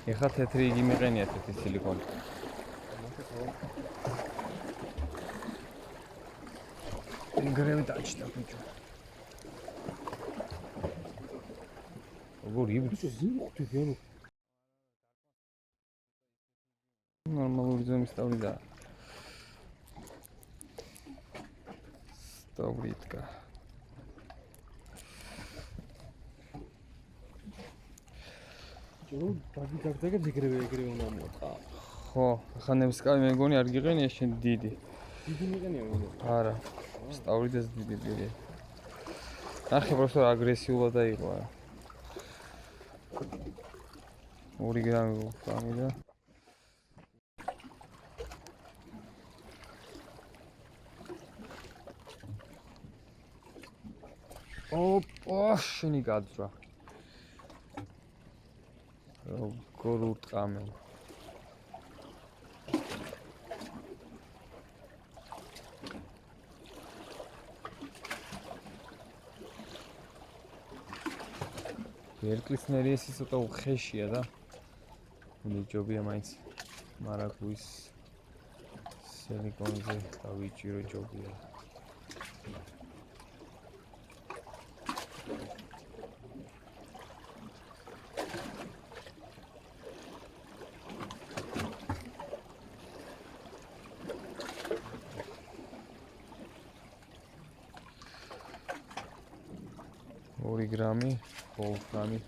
ეხლა თეთრი იგი მიყენია თეთრი სილიკონი. ინგრევი დაჭდა ბიჭო. როგორ იბრძვის? ზიმხტები ანუ ნორმალური ზომის ტავრიდა. სტავრიტკა. ჯო დაგიგაგდა ეგრევე უნდა მოყა. ხო, ახლა ნებსკაი მეგონი არ გიყენია შენ დიდი. დიდი მიყენია მე. არა. სტავრიდეს დიდი დიდი. ნახე просто აგრესიულად აიღო რა. 2 გრამი ვუხამი და ოპა, შენი გაძრა. როგორ უტყამენ. ერკლისნერი ეს ცოტა უხეშია და ნიჭობია მაინც მარაგვის სილიკონზე დავიჭირო ჯობია. ორი გრამი, ვოლფრამი.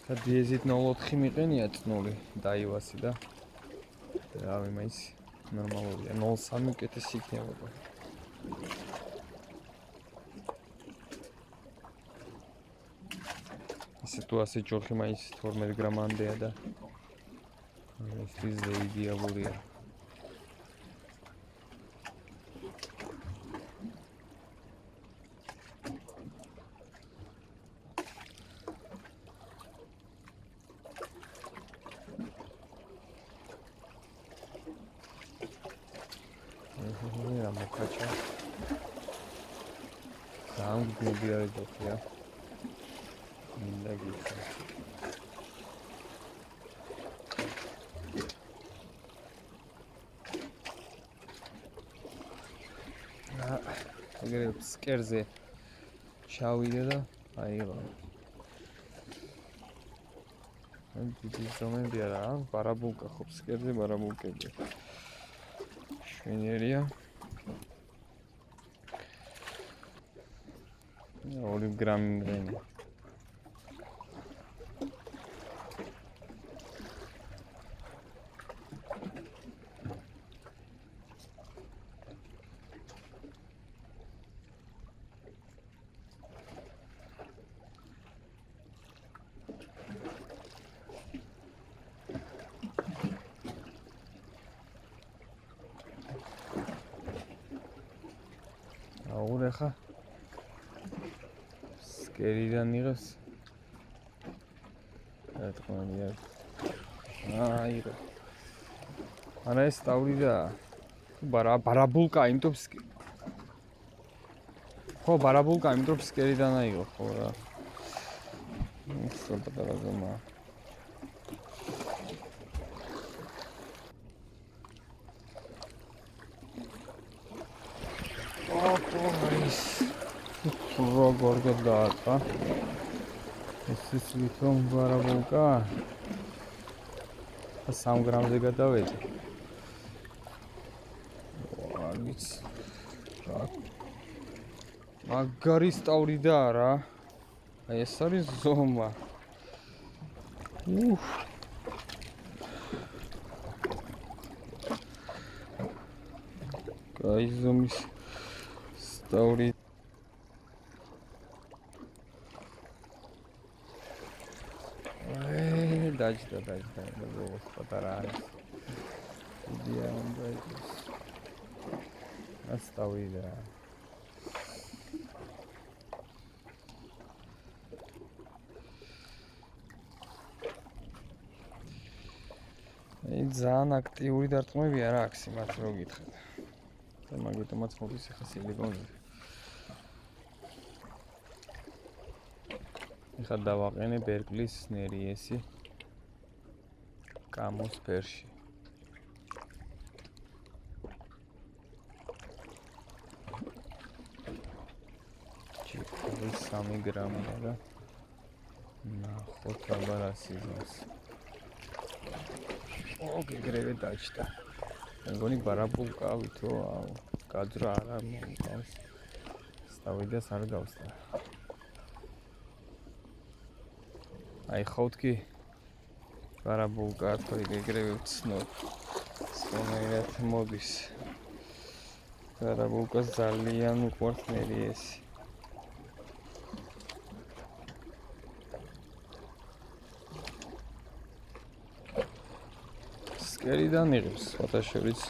და დიეზით 0.4 მიყენია წნული დაივასი და რავი მაინც ნორმალურია 0.3 უკეთესი იქნებოდა. ისე თუ ასე ჯოხი მაინც 12 გრამამდეა და ეს იდეალურია. მოკაჭა გამგები არის ჯოხია მინდა გიქნა ეგრე სკერზე ჩავიდე და აიღო დიდი ზომებია რა ბარაბულკა ხო სკერზე ბარაბულკები შვენიერია 2 გრამი მგრენი. აურე ხა სკერიდან იღებს ეთქონია აიღო არა ეს ტავრიდა ბარაბულკა იმიტომ ხო ბარაბულკა იმიტომ სკერიდან აიღო ხო რა უბრალოდ პატარა როგორ გადააწყა ეს სიტყვი ბარაბულკა 3 გრამზე გადავედი ვაგიც მაგარი სტავრიდა რა აი ეს არის ზომა კაი ზომის სტავრი დაჭდა როგორ პატარა არის იდეა უნდა იყოს ასტავიდა ძალიან აქტიური დარტყმები არ აქვს იმათ რო გითხრათ და მაგიტომაც მოდის ახლა სილიკონზე ეხლა დავაყენე ბერკლის ნერიესი კამოს ფერში. ჭიქარის 3 გრამია და ნახოთ აბა რა სიზმარს. გეგრევე დაჭდა. მეგონი ბარაბულკავითო, გაძრა არა მომყავს. სტავიდას არ გავსდა. აი ხავთკი ბარაბულკა თო გეგრევე ვცნობ. სწორად მოდის. ბარაბულკას ძალიან უყვარს ნერიესი. სკერიდან იღებს, ფოტოშორის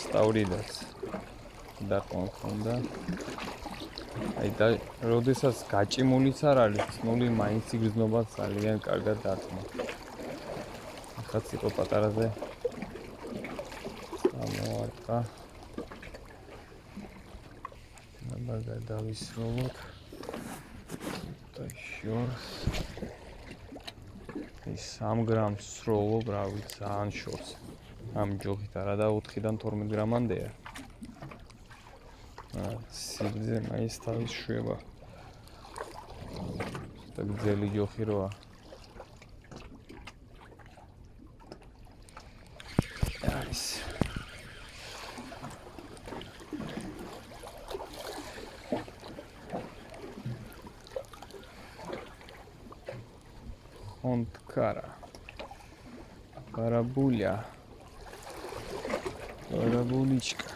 სტავრიდაც დაყონდა. აი და როდესაც გაჭიმულიც არ არის, ცნული მაინც იგრძნობა ძალიან კარგად დარტყმა. ახაც იყო პატარაზე. ამოარტყა. აბა გადავისროლოთ. ფოტოშორს 3 გრამს სროლობ, რა ვიცი, ძალიან შორს. ამ ჯოხით არა და 4-დან 12 გრამამდეა. სიგრძე მაინც თავის შვება. და გძელი ჯოხი როა. არის. Онткара. Барабуля. Барабуличка.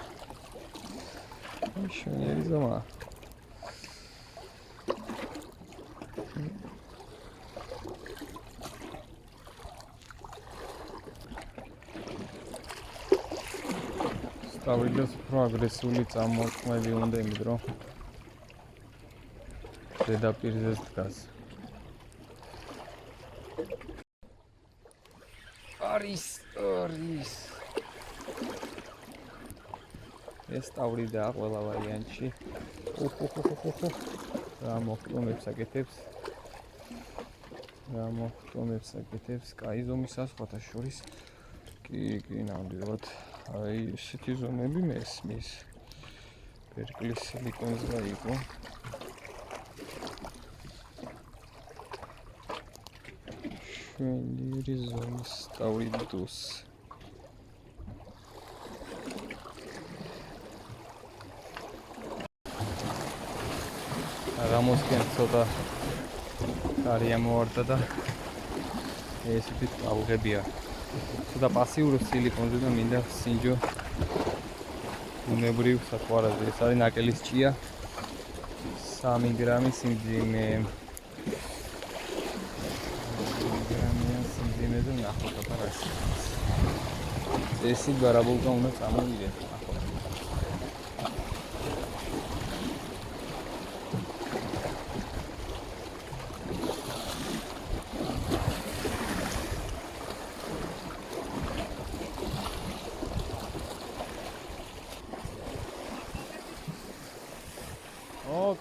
Еще не резала. Ставлю прогрессული წამოწყმები უნდა იმედრო. ზედაპირზე დგას. არის. ეს სტავრიდა ყველა ვარიანტში. რა მოხტომებს აკეთებს. კაი ზომისას ფოტოშორის. კი, ნამდვილად. აი, ესეთი ზომები მესმის. ბერკლის სილიკონზე იყო. შვენიერი ზომის სტავრიდოს. რამოსკენ ცოტა კარი ამოვარდა და ესეთი ტალღებია. ცოტა პასიური სილიკონზე და მინდა სინჯო უნებრივ საყვარაზე. ეს არის ნაკელის ჭია. 3 გრამი სიმძიმე. სიმძიმეზე ნახოთ აბა რა არის. ესი ბარაბულკა უნდა წამოვიდეთ.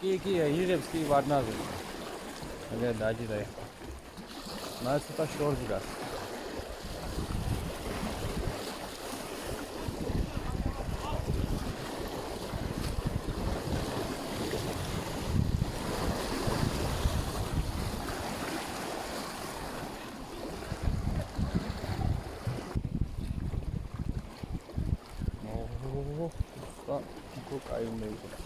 კი, იღებს კი ვარნაზე. აგერ დაჭირდა ეხლა. მას ცოტა შორს გას. და კაი უნდა იყოს.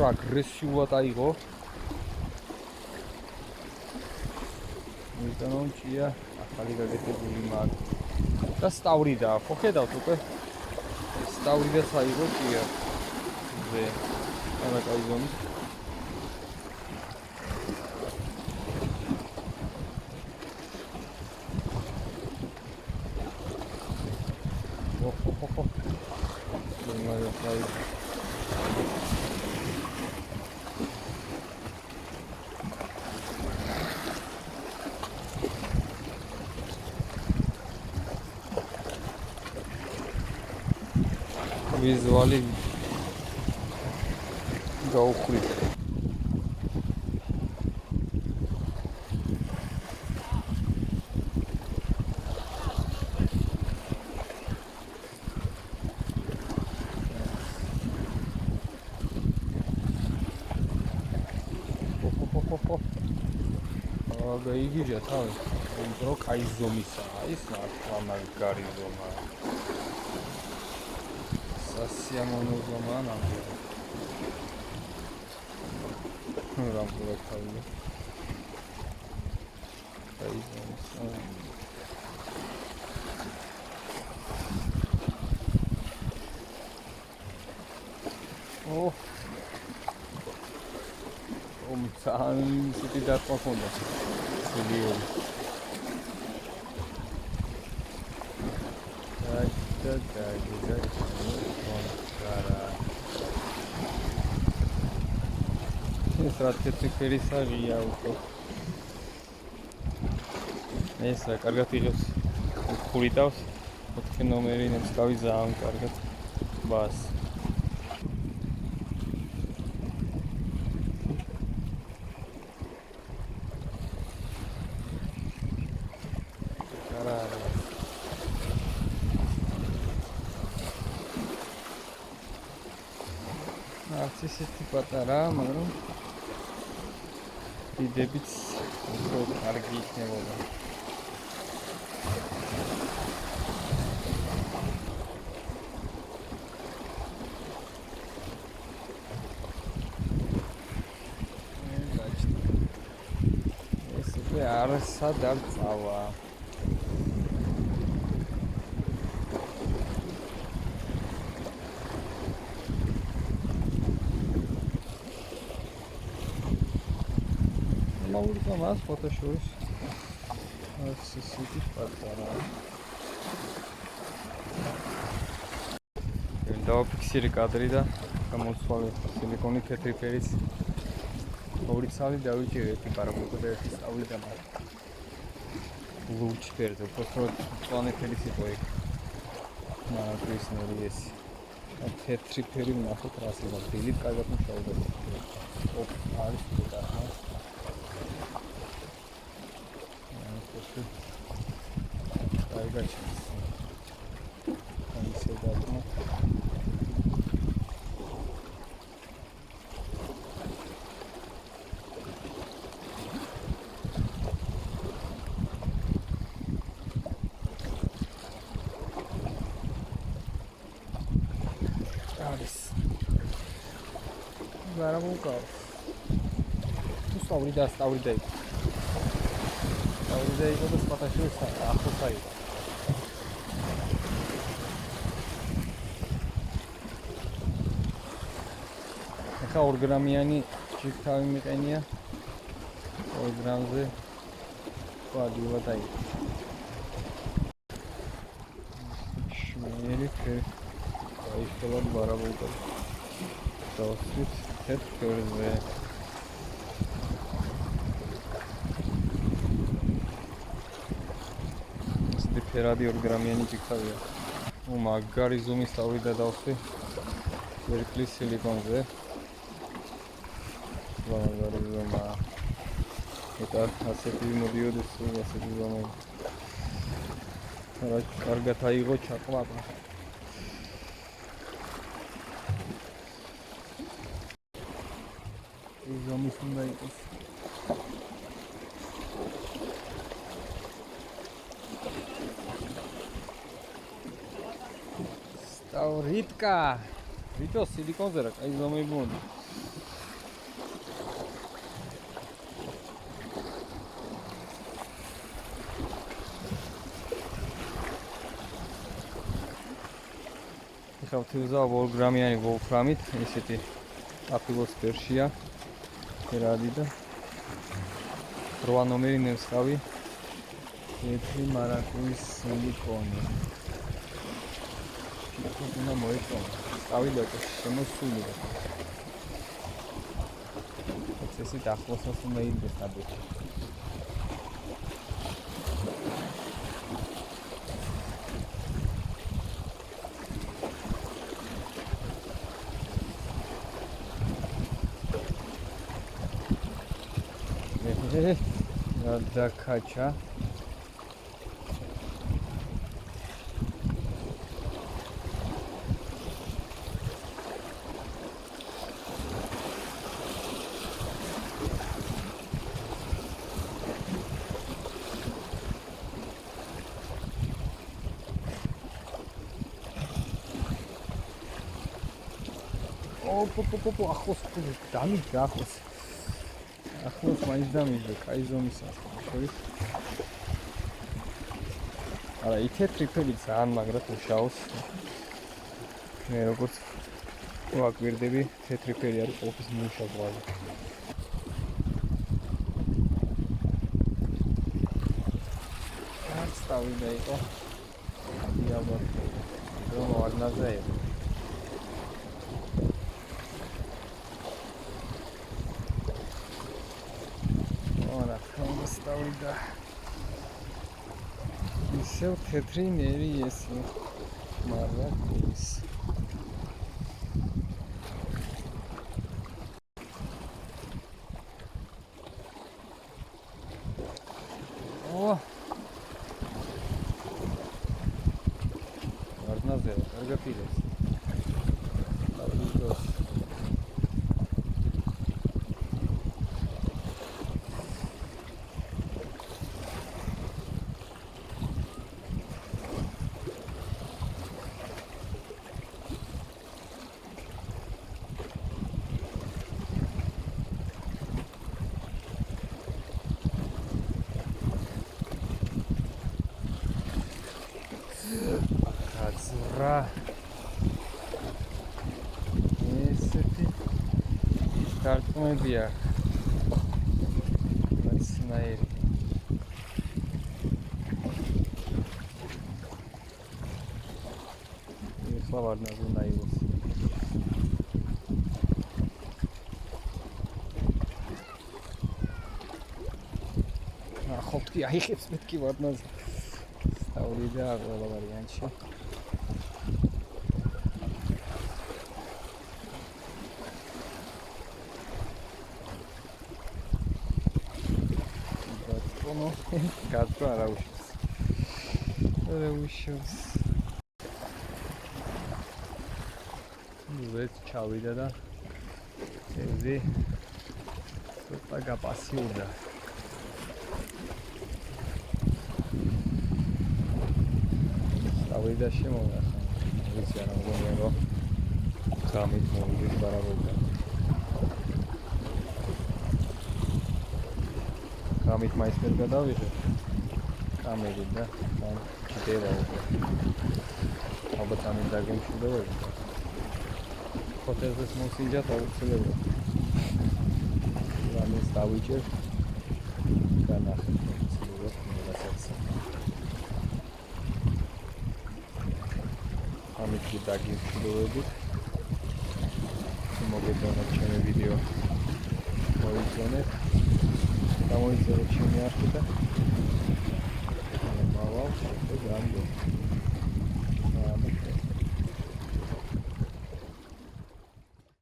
რა აგრესიულად აიღო. მიტანონ ჭია ახალი გაგეთებული მაგ და სტავრიდა. ხო ხედავთ უკვე? სტავრიდაც აიღო ჭია. ზე. არა კაი ზომის. ვიზუალი გაუხვრით. გაიგიჟა თავი. უფრო კაი ზომისაა ის მართლა მაგარი ზომა. სასიამოვნო ზომაა ნამდვილად. რამბოლო თავი. კაი ზომისაა. ძალიან ისეთი დარტყმა ჰქონდა. სულიერი. ეს რა თეთრი ფერისა ღია უკვე. ეს რა კარგად იღებს ხურიტავს. 4 ნომერი ნემსკავი ძალიან კარგად. ბას. ისეთი პატარა, მაგრამ დიდებიც უფრო კარგი იქნებოდა. ეს უკვე არასად არ წავა. მას ფოტოშურის ასეთი პატარა. დავაფიქსირე კადრი და გამოსვალე სილიკონი თეთრი ფერის. ორი ცალი დავიჭირე, ერთი პარაბოლკა და ერთი სწავლი და მათ. ლურჯ ფერზე, უფრო მწვანე ფერის იყო ეგ. ნაგვისნერი ეს. თეთრი ფერი ვნახოთ რას იღებს. დილით კარგად მუშაობდა. არის პატარა. I got you. Can you say that more? Where am I going? Tu stau da. Stau da da spatașul ăsta, acolo ai. Ეხა 2 გრამიანი ჯიქთავი მიყენია. 2 გრამზე კვადრატად აი. შმერი ფერი. აი შეიძლება ბარაბოლკა. დავსვით თეთრ ფერზე. ფერადი 2 გრამიანი ჯიქთავია. მაგარი ზომის თავი და დავსვი. ვერკლის სილიკონზე. მაგარი ზომა. ეტა ასეთი მოდიოდეს ასეთი ზომა. რა კარგად აიღო ჩაყმაყმა. ეს ზომის უნდა იყოს. Ritka, Rito სილიკონზე რა, კაი ზომები მონდა. ეხლა ვთივზავ 2 გრამიანი ვოლფრამით, ესეთი აფილოს ფერშია. ფერადი და 8 ნომერი ნემსხავი. ერთი მარაკუის სილიკონი. უნდა მოეწონა. წავიდეთ შემოსული. პროცესი დახლოსას უნდა იდგეს ნაბეჭი. გადაკაჩა. ოპ ახლოს დამიჯდა ახლოს მაინც დამიჯდა კაი ზომისა შორის არა იქ თეთრი ფერი ძალიან მაგრად უშაოს მე როგორც ვაკვირდები თეთრი ფერი არის ყოფის მუშა ყვავი არც დავიდა იყო იაბა რომ ვარნაზე იყო დავიდა ისევ თეთრი ნერი ესი მაგრამ ის ვარნაზე კარგად იღებს დავიდოს რა ესეთი კარტონებია მაცნაირი ეხლა ვარნაზე ნაივოს ხופტი აიხებს მეთქი ვარნაზე სტავრიდა ყველა ვარიანტში გაწვა არა უშავს არა უშავს ვეთ ჩავიდა და ეზი ცოტა გაპასიურდა წავიდა შემოვახა ვიცი არა მგონია რომ გამით მოვიდეს ბარაბარიდან გამით მაინც ვერ გადავიღე კამერი და თან ჯდება უკვე ალბათ ამით დაგემშვიდობები ჰოტელზე მოსიჯათ აუცილებლად რამეს დავიჭერ განახეთ აუცილებლად რაღაცაც ამით დაგემშვიდობებით მოგეწონათ ჩემი ვიდეო მოიწონეთ გამოიწერეთ ჩემი არხი და მოვავალ ეს გრანდო